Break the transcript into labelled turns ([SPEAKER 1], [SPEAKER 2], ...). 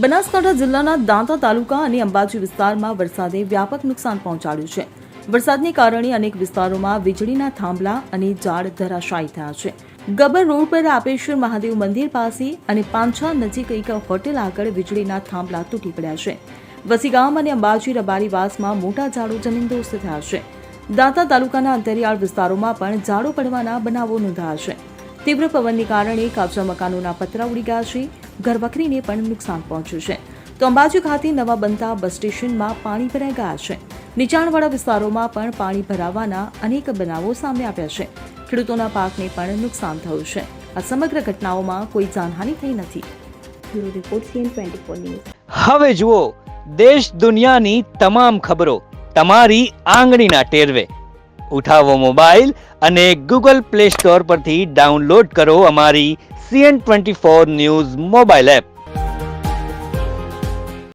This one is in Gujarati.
[SPEAKER 1] બનાસકાંઠા જિલ્લાના દાંતા તાલુકા અને અંબાજી વિસ્તારમાં વરસાદે વ્યાપક નુકસાન પહોંચાડ્યું છે. વરસાદને કારણે અનેક વિસ્તારોમાં વીજળીના થાંભલા અને ઝાડ ધરાશાયી થયા છે. ગબ્બર રોડ પર આપેશ્વર મહાદેવ મંદિર પાસે અને પાંછા નજીક એક હોટેલ આગળ વીજળીના થાંભલા તૂટી પડ્યા છે. વસીગામ અને અંબાજી રબારીવાસમાં મોટા ઝાડો જમીનદોસ્ત થયા છે. દાંતા તાલુકાના અંતરિયાળ વિસ્તારોમાં પણ ઝાડો પડવાના બનાવો નોંધાયા છે. તીવ્ર પવનને કારણે કાચા મકાનોના પતરા ઉડી ગયા છે. ઘરવખરીને પણ નુકસાન પહોંચ્યું છે. તો અંબાજી ખાતે નવા બનતા બસ સ્ટેશનમાં પાણી ભરાઈ ગયા છે. નીચાણવાળા વિસ્તારોમાં પણ પાણી ભરાવાના અનેક બનાવો સામે આવ્યા છે. ખેડૂતોના પાકને પણ નુકસાન થયું છે. આ સમગ્ર ઘટનાઓમાં કોઈ જાનહાનિ થઈ નથી. Bureau report CN24 news.
[SPEAKER 2] હવે જુઓ દેશ દુનિયાની તમામ ખબરો તમારી આંગળીના ટેરવે. ઉઠાવો મોબાઈલ અને Google Play Store પરથી ડાઉનલોડ કરો અમારી CN24 ન્યૂઝ મોબાઈલ એપ.